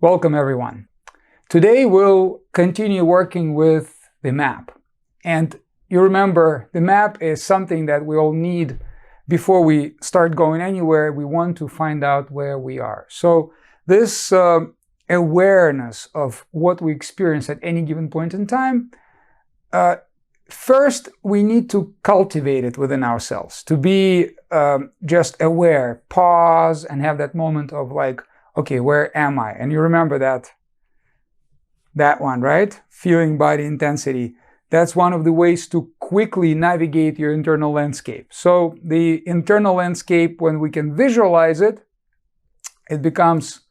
Welcome everyone. Today we'll continue working with the map. And you remember, the map is something that we all need before we start going anywhere. We want to find out where we are. So this awareness of what we experience at any given point in time, first we need to cultivate it within ourselves, to be just aware, pause, and have that moment of like, okay, where am I? And you remember that one, right? Feeling body intensity. That's one of the ways to quickly navigate your internal landscape. So the internal landscape, when we can visualize it, it becomes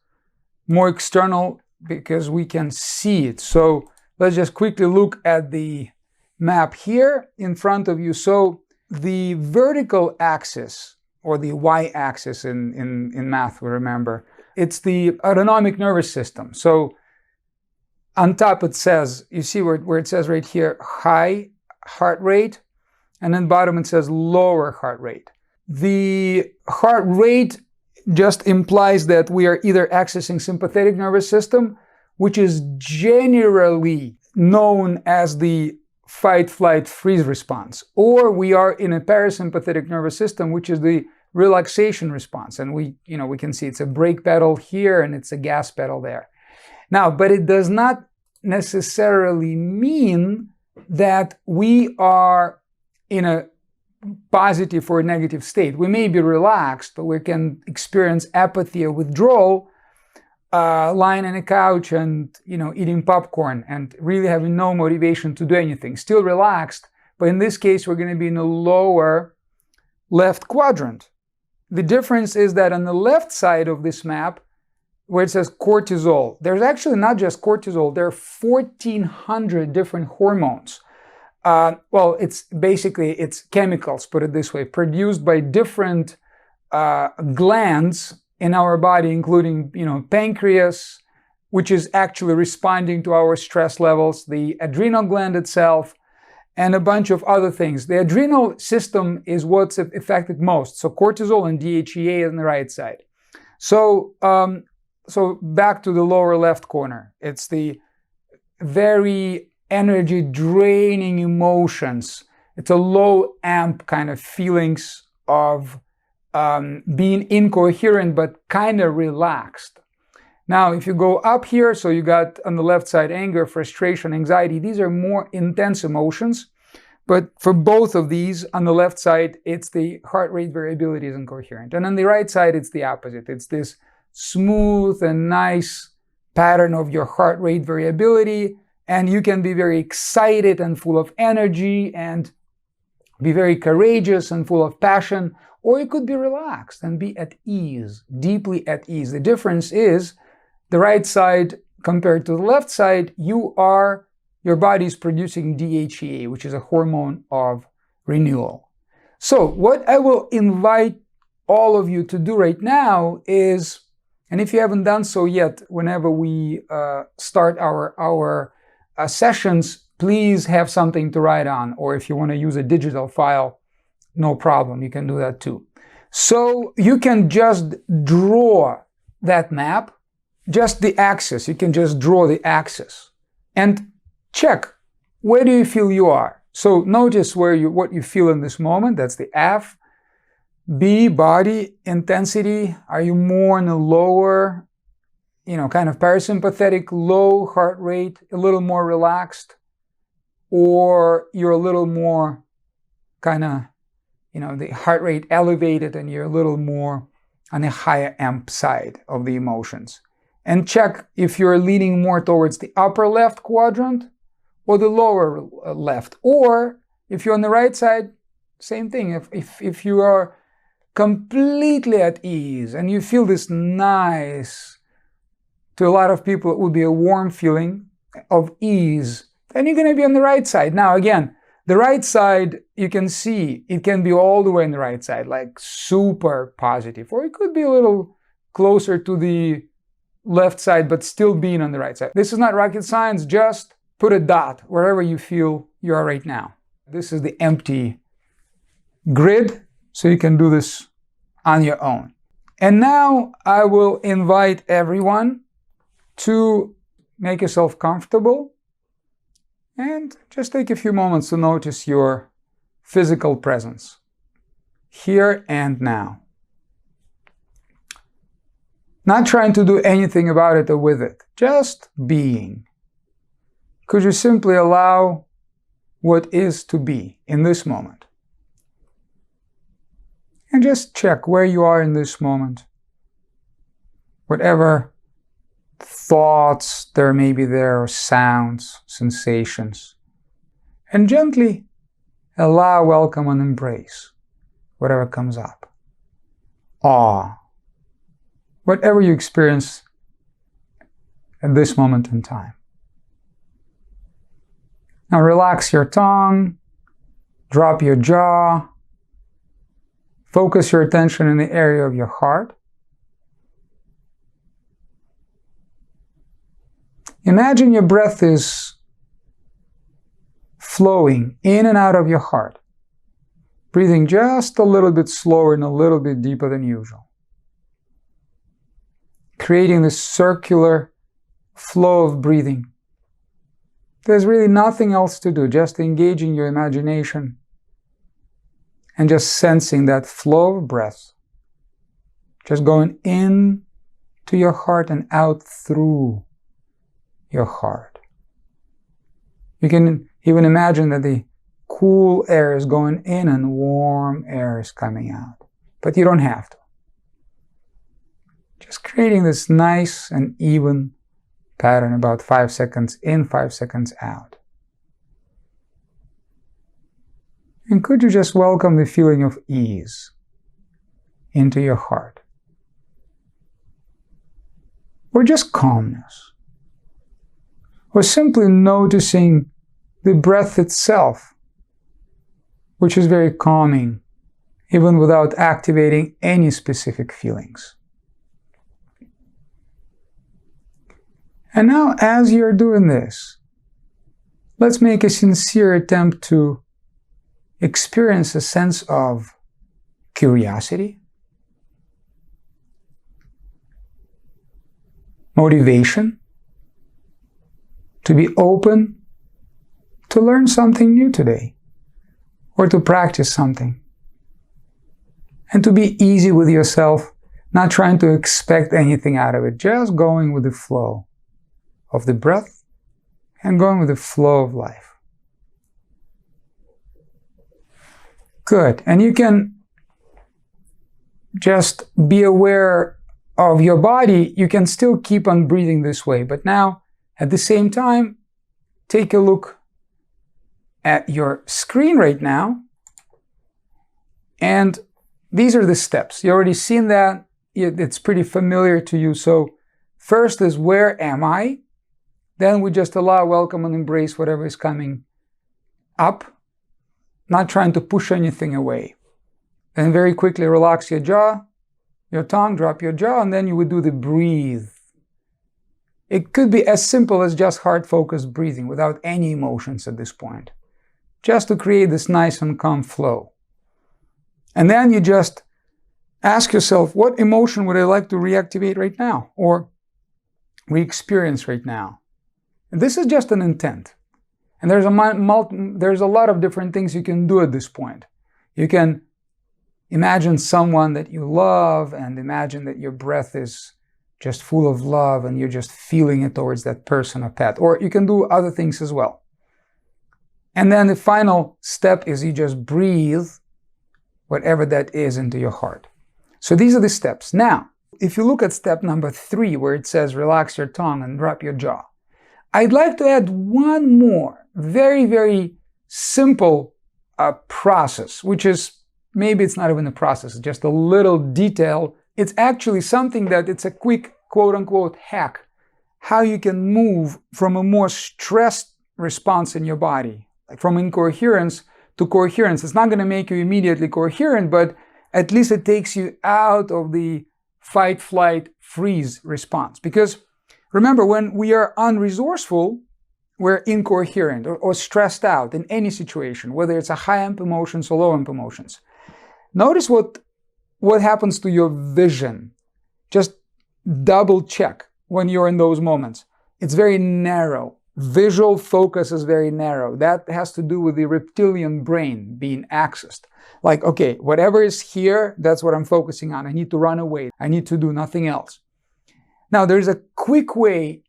more external because we can see it. So let's just quickly look at the map here in front of you. So the vertical axis, or the y-axis in math, we remember, it's the autonomic nervous system. So on top it says, you see where it says right here, high heart rate, and then bottom it says lower heart rate. The heart rate just implies that we are either accessing sympathetic nervous system, which is generally known as the fight, flight, freeze response, or we are in a parasympathetic nervous system, which is the relaxation response. And we can see it's a brake pedal here and it's a gas pedal there. Now, but it does not necessarily mean that we are in a positive or negative state. We may be relaxed, but we can experience apathy or withdrawal, lying on a couch and eating popcorn and really having no motivation to do anything. Still relaxed, but in this case we're going to be in the lower left quadrant. The difference is that on the left side of this map, where it says cortisol, there's actually not just cortisol, there are 1,400 different hormones. Well, it's chemicals, put it this way, produced by different glands in our body, including, pancreas, which is actually responding to our stress levels, the adrenal gland itself, and a bunch of other things. The adrenal system is what's affected most. So cortisol and DHEA on the right side. So back to the lower left corner. It's the very energy draining emotions. It's a low amp kind of feelings of being incoherent but kind of relaxed. Now, if you go up here, so you got on the left side anger, frustration, anxiety. These are more intense emotions. But for both of these, on the left side, it's the heart rate variability is incoherent. And on the right side, it's the opposite. It's this smooth and nice pattern of your heart rate variability. And you can be very excited and full of energy and be very courageous and full of passion. Or you could be relaxed and be at ease, deeply at ease. The difference is the right side compared to the left side, your body is producing DHEA, which is a hormone of renewal. So what I will invite all of you to do right now is, and if you haven't done so yet, whenever we start our sessions, please have something to write on, or if you want to use a digital file, no problem, you can do that too. So you can just draw that map, just the axis. You can just draw the axis and check, where do you feel you are? So notice what you feel in this moment. That's the F. B, body intensity. Are you more in the lower, kind of parasympathetic, low heart rate, a little more relaxed? Or you're a little more kind of, the heart rate elevated and you're a little more on the higher amp side of the emotions. And check if you're leaning more towards the upper left quadrant or the lower left. Or if you're on the right side, same thing. If you are completely at ease and you feel this nice, to a lot of people it would be a warm feeling of ease, then you're going to be on the right side. Now again, the right side, you can see, it can be all the way on the right side, like super positive, or it could be a little closer to the left side, but still being on the right side. This is not rocket science, just put a dot wherever you feel you are right now. This is the empty grid, so you can do this on your own. And now I will invite everyone to make yourself comfortable and just take a few moments to notice your physical presence here and now. Not trying to do anything about it or with it, just being. Could you simply allow what is to be in this moment? And just check where you are in this moment. Whatever thoughts there may be there, or sounds, sensations. And gently allow, welcome, and embrace whatever comes up. Awe. Whatever you experience at this moment in time. Now relax your tongue, drop your jaw, focus your attention in the area of your heart. Imagine your breath is flowing in and out of your heart, breathing just a little bit slower and a little bit deeper than usual, creating this circular flow of breathing. There's really nothing else to do, just engaging your imagination and just sensing that flow of breath, just going in to your heart and out through your heart. You can even imagine that the cool air is going in and warm air is coming out, but you don't have to. Just creating this nice and even pattern, about 5 seconds in, 5 seconds out. And could you just welcome the feeling of ease into your heart? Or just calmness? Or simply noticing the breath itself, which is very calming, even without activating any specific feelings. And now, as you're doing this, let's make a sincere attempt to experience a sense of curiosity, motivation, to be open to learn something new today, or to practice something, and to be easy with yourself, not trying to expect anything out of it, just going with the flow of the breath and going with the flow of life. Good. And you can just be aware of your body. You can still keep on breathing this way, but now at the same time, take a look at your screen right now. And these are the steps. You already seen that. It's pretty familiar to you. So first is, where am I? Then we just allow, welcome, and embrace whatever is coming up, not trying to push anything away. Then very quickly relax your jaw, your tongue, drop your jaw, and then you would do the breathe. It could be as simple as just heart-focused breathing without any emotions at this point, just to create this nice and calm flow. And then you just ask yourself, what emotion would I like to reactivate right now or re-experience right now? And this is just an intent. And there's a lot of different things you can do at this point. You can imagine someone that you love and imagine that your breath is just full of love and you're just feeling it towards that person or pet. Or you can do other things as well. And then the final step is you just breathe whatever that is into your heart. So these are the steps. Now, if you look at step number 3, where it says relax your tongue and drop your jaw, I'd like to add one more very, very simple process, which is, maybe it's not even a process, it's just a little detail. It's actually something that it's a quick quote-unquote hack, how you can move from a more stressed response in your body, like from incoherence to coherence. It's not going to make you immediately coherent, but at least it takes you out of the fight, flight, freeze response. Because remember, when we are unresourceful, we're incoherent or stressed out in any situation, whether it's a high-amp emotions or low-amp emotions. Notice what happens to your vision. Just double check when you're in those moments? It's very narrow. Visual focus is very narrow. That has to do with the reptilian brain being accessed. Like, okay, whatever is here, that's what I'm focusing on. I need to run away. I need to do nothing else. Now, there's a quick way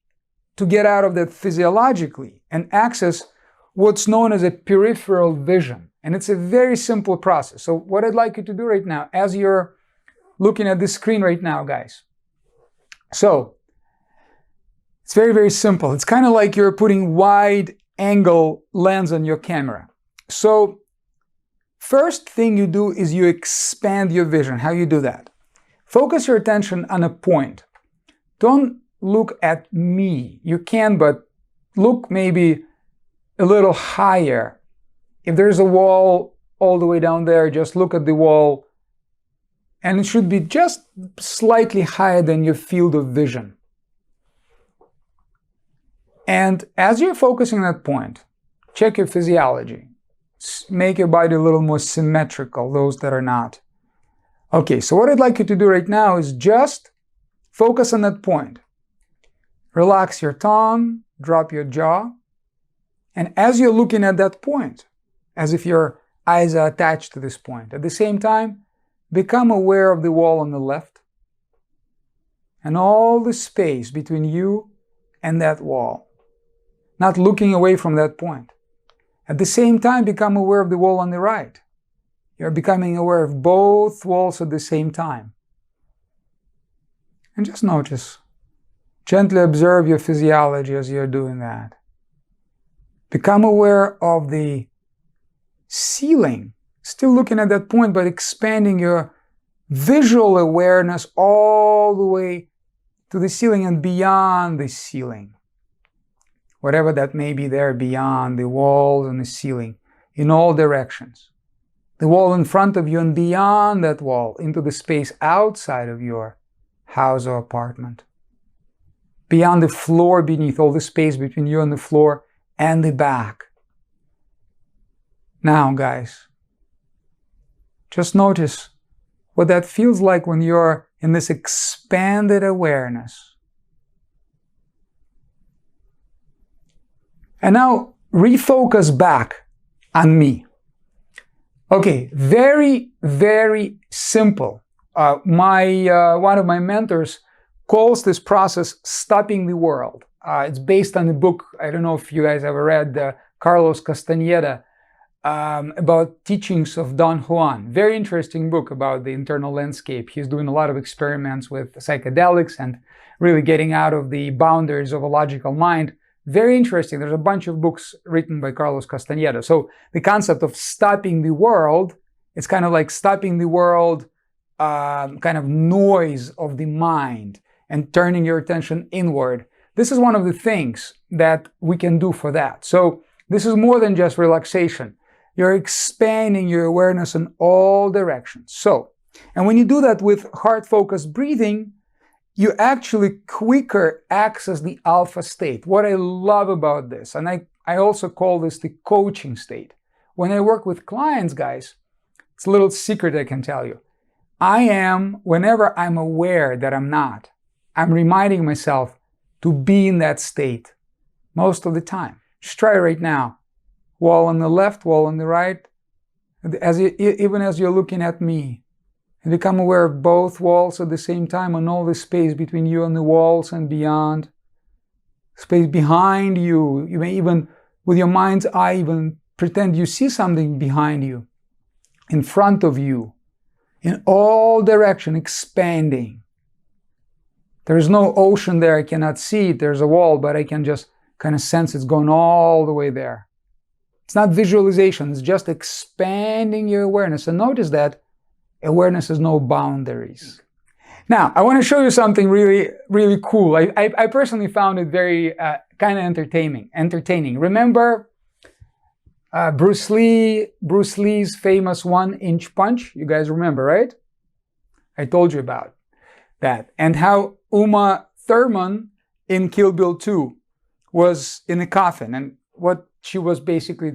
to get out of that physiologically and access what's known as a peripheral vision. And it's a very simple process. So what I'd like you to do right now, as you're looking at this screen right now, guys. So it's very, very simple. It's kind of like you're putting wide angle lens on your camera. So first thing you do is you expand your vision. How you do that? Focus your attention on a point. Don't look at me. You can, but look maybe a little higher. If there's a wall all the way down there, just look at the wall, and it should be just slightly higher than your field of vision. And as you're focusing on that point, check your physiology. Make your body a little more symmetrical, those that are not. Okay, so what I'd like you to do right now is just focus on that point. Relax your tongue, drop your jaw, and as you're looking at that point, as if your eyes are attached to this point, at the same time, become aware of the wall on the left and all the space between you and that wall, not looking away from that point. At the same time, become aware of the wall on the right. You're becoming aware of both walls at the same time. And just notice, gently observe your physiology as you're doing that. Become aware of the ceiling, still looking at that point, but expanding your visual awareness all the way to the ceiling and beyond the ceiling. Whatever that may be there beyond the walls and the ceiling, in all directions. The wall in front of you and beyond that wall, into the space outside of your house or apartment. Beyond the floor beneath, all the space between you and the floor and the back. Now, guys, just notice what that feels like when you're in this expanded awareness. And now refocus back on me. Okay, very, very simple. One of my mentors calls this process stopping the world. It's based on the book, I don't know if you guys ever read, Carlos Castaneda, about teachings of Don Juan. Very interesting book about the internal landscape. He's doing a lot of experiments with psychedelics and really getting out of the boundaries of a logical mind. Very interesting. There's a bunch of books written by Carlos Castaneda. So the concept of stopping the world, it's kind of like stopping the world, kind of noise of the mind and turning your attention inward. This is one of the things that we can do for that. So this is more than just relaxation. You're expanding your awareness in all directions. So, and when you do that with heart-focused breathing, you actually quicker access the alpha state. What I love about this, and I also call this the coaching state. When I work with clients, guys, it's a little secret I can tell you. Whenever I'm aware that I'm not, I'm reminding myself to be in that state most of the time. Just try it right now. Wall on the left, wall on the right. Even as you're looking at me, and become aware of both walls at the same time and all the space between you and the walls and beyond. Space behind you. You may even, with your mind's eye, even pretend you see something behind you, in front of you, in all direction, expanding. There's no ocean there, I cannot see it. There's a wall, but I can just kind of sense it's going all the way there. It's not visualization, it's just expanding your awareness. And notice that awareness has no boundaries. Now, I want to show you something really, really cool. I personally found it very kind of entertaining. Remember Bruce Lee's famous 1-inch punch? You guys remember, right? I told you about that. And how Uma Thurman in Kill Bill 2 was in a coffin, and what she was basically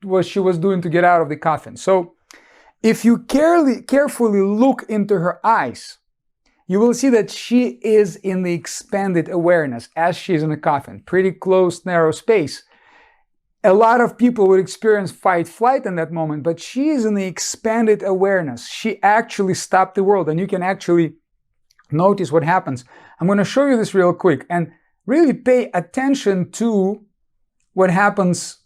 what she was doing to get out of the coffin. So if you carefully look into her eyes you will see that she is in the expanded awareness as she's in a coffin, pretty close, narrow space. A lot of people would experience fight-flight in that moment, but she is in the expanded awareness. She actually stopped the world, and you can actually notice what happens. I'm going to show you this real quick, and really pay attention to what happens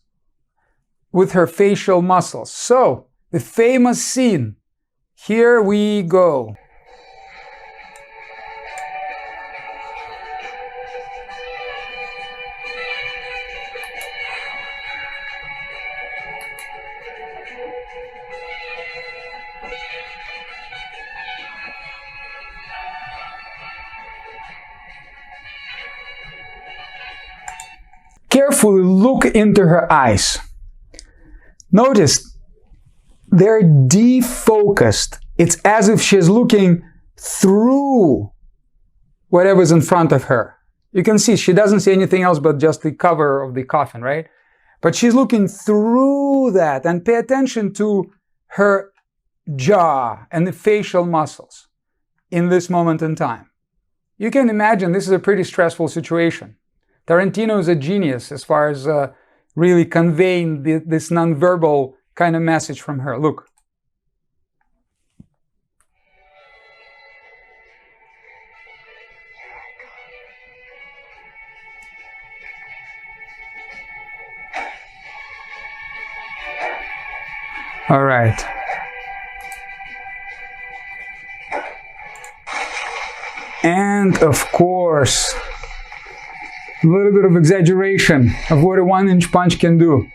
with her facial muscles. So, the famous scene. Here we go. Carefully look into her eyes. Notice they're defocused. It's as if she's looking through whatever's in front of her. You can see she doesn't see anything else but just the cover of the coffin, right? But she's looking through that, and pay attention to her jaw and the facial muscles in this moment in time. You can imagine this is a pretty stressful situation. Tarantino is a genius as far as really conveying this nonverbal kind of message from her. Look. All right. And of course, a little bit of exaggeration of what a 1-inch punch can do.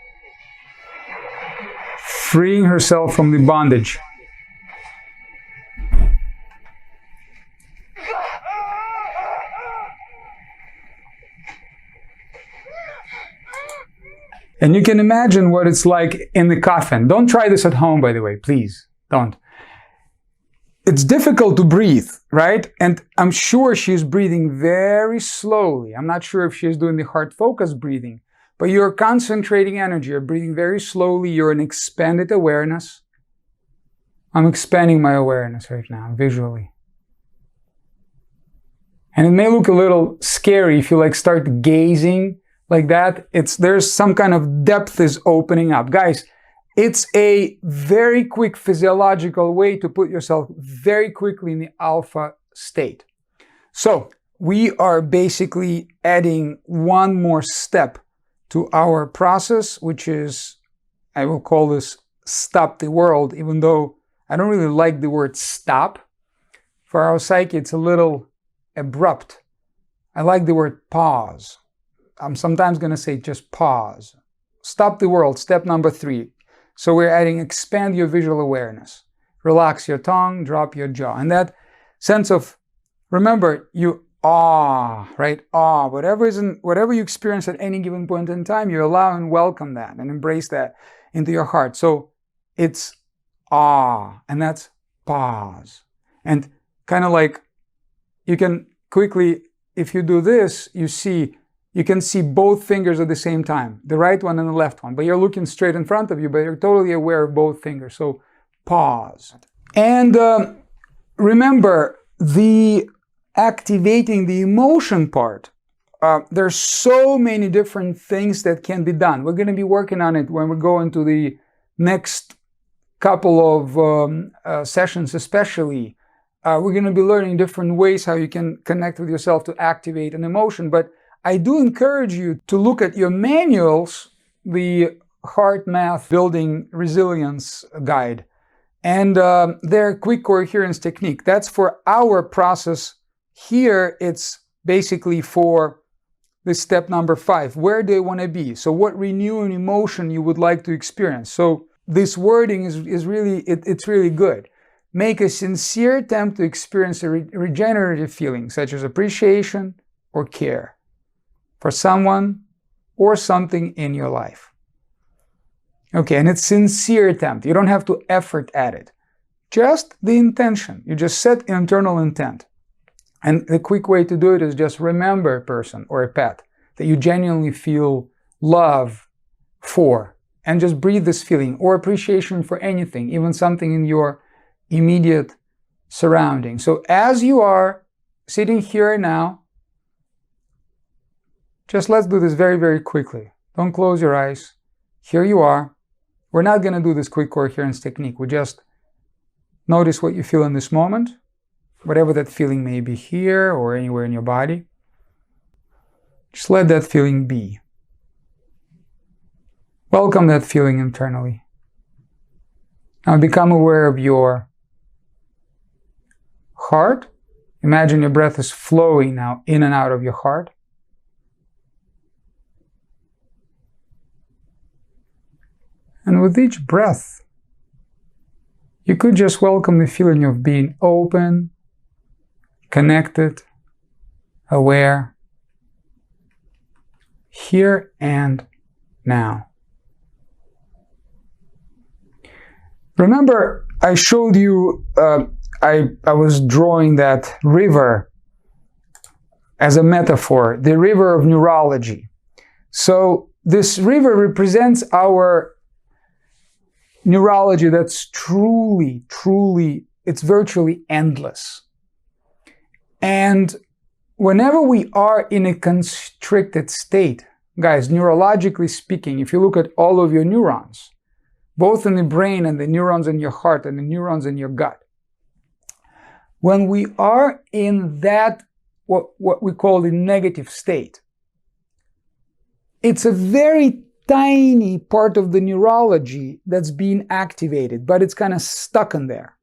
Freeing herself from the bondage. And you can imagine what it's like in the coffin. Don't try this at home, by the way, please. Don't. It's difficult to breathe, right? And I'm sure she's breathing very slowly. I'm not sure if she's doing the heart focus breathing, but you're concentrating energy. You're breathing very slowly. You're in expanded awareness. I'm expanding my awareness right now, visually. And it may look a little scary if you start gazing like that. There's some kind of depth is opening up. Guys, it's a very quick physiological way to put yourself very quickly in the alpha state. So we are basically adding one more step to our process, which is, I will call this stop the world, even though I don't really like the word stop. For our psyche, it's a little abrupt. I like the word pause. I'm sometimes going to say just pause. Stop the world, step number 3. So we're adding expand your visual awareness. Relax your tongue, drop your jaw. And that sense of, remember, you right? Whatever you experience at any given point in time, you allow and welcome that and embrace that into your heart. So it's and that's pause. And kind of like, you can quickly, if you do this, you can see both fingers at the same time, the right one and the left one, but you're looking straight in front of you, but you're totally aware of both fingers. So pause. And remember, the activating the emotion part, there's so many different things that can be done. We're going to be working on it when we go into the next couple of sessions, especially. We're going to be learning different ways how you can connect with yourself to activate an emotion. But I do encourage you to look at your manuals, the Heart Math Building Resilience Guide, and their quick coherence technique. That's for our process. Here, it's basically for this step number 5. Where do you want to be? So what renewing emotion you would like to experience? So this wording is really, it's really good. Make a sincere attempt to experience a regenerative feeling, such as appreciation or care for someone or something in your life. Okay, and it's sincere attempt. You don't have to effort at it. Just the intention. You just set internal intent. And the quick way to do it is just remember a person or a pet that you genuinely feel love for. And just breathe this feeling or appreciation for anything, even something in your immediate surrounding. So as you are sitting here now, just let's do this very, very quickly. Don't close your eyes. Here you are. We're not going to do this quick coherence technique. We just notice what you feel in this moment, whatever that feeling may be here or anywhere in your body. Just let that feeling be. Welcome that feeling internally. Now become aware of your heart. Imagine your breath is flowing now in and out of your heart. And with each breath, you could just welcome the feeling of being open, connected, aware, here and now. Remember, I showed you, I was drawing that river as a metaphor, the river of neurology. So this river represents our neurology that's truly, it's virtually endless. And whenever we are in a constricted state, guys, neurologically speaking, if you look at all of your neurons, both in the brain and the neurons in your heart and the neurons in your gut, when we are in that, what we call the negative state, it's a very tiny part of the neurology that's being activated, but it's kind of stuck in there.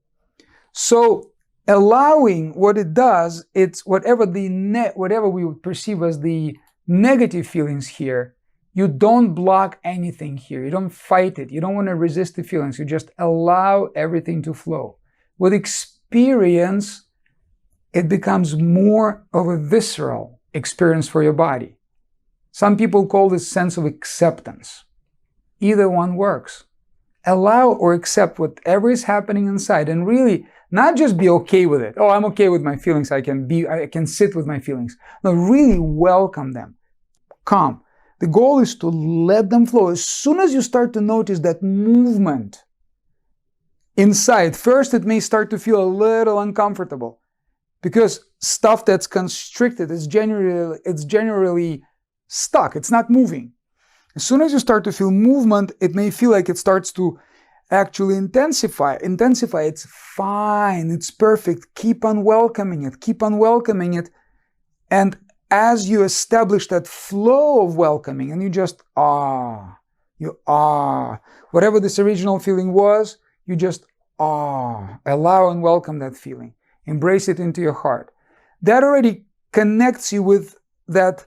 So allowing what it does, it's whatever we would perceive as the negative feelings here, you don't block anything here. You don't fight it. You don't want to resist the feelings. You just allow everything to flow. With experience, it becomes more of a visceral experience for your body. Some people call this sense of acceptance. Either one works. Allow or accept whatever is happening inside and really not just be okay with it. Oh, I'm okay with my feelings. I can sit with my feelings. No, really welcome them. Calm. The goal is to let them flow. As soon as you start to notice that movement inside, first it may start to feel a little uncomfortable because stuff that's constricted is generally stuck. It's not moving. As soon as you start to feel movement, it may feel like it starts to actually intensify. It's fine. It's perfect. Keep on welcoming it. Keep on welcoming it. And as you establish that flow of welcoming and you just whatever this original feeling was, you just allow and welcome that feeling. Embrace it into your heart. That already connects you with that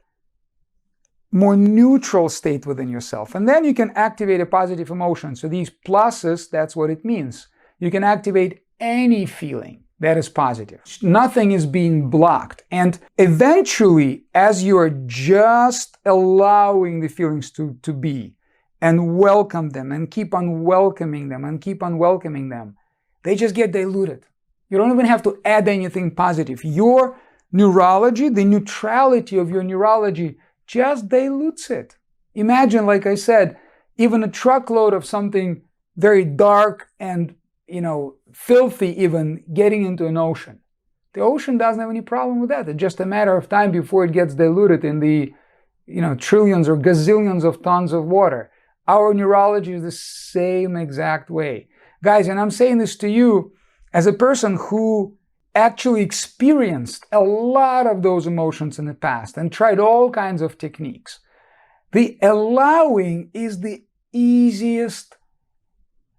more neutral state within yourself. And then you can activate a positive emotion. So these pluses, that's what it means. You can activate any feeling that is positive. Nothing is being blocked. And eventually, as you are just allowing the feelings to be and welcome them and keep on welcoming them, they just get diluted. You don't even have to add anything positive. Your neurology, the neutrality of your neurology just dilutes it. Imagine, like I said, even a truckload of something very dark and, filthy even getting into an ocean. The ocean doesn't have any problem with that. It's just a matter of time before it gets diluted in the, trillions or gazillions of tons of water. Our neurology is the same exact way. Guys, and I'm saying this to you as a person who actually experienced a lot of those emotions in the past and tried all kinds of techniques. The allowing is the easiest,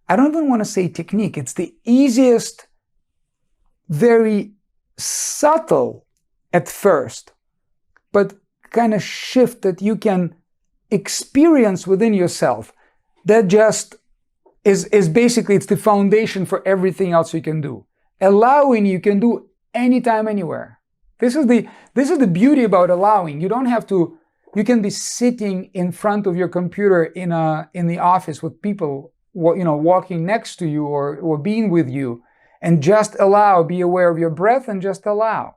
I don't even want to say technique, it's the easiest, very subtle at first, but kind of shift that you can experience within yourself that just is basically, it's the foundation for everything else you can do. Allowing you can do anytime, anywhere. This is the beauty about allowing. You don't have to. You can be sitting in front of your computer in the office with people, walking next to you or being with you, and just allow. Be aware of your breath and just allow.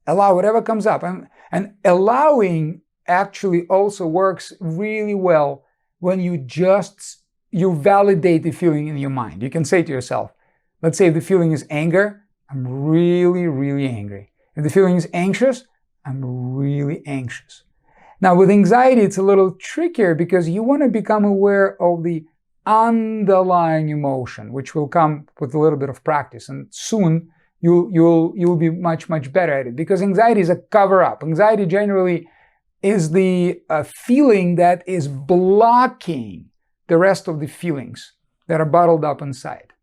Allow whatever comes up, and allowing actually also works really well when you validate the feeling in your mind. You can say to yourself, let's say if the feeling is anger, I'm really, really angry. If the feeling is anxious, I'm really anxious. Now with anxiety, it's a little trickier because you want to become aware of the underlying emotion, which will come with a little bit of practice, and soon you'll be much better at it, because anxiety is a cover-up. Anxiety generally is the feeling that is blocking the rest of the feelings that are bottled up inside.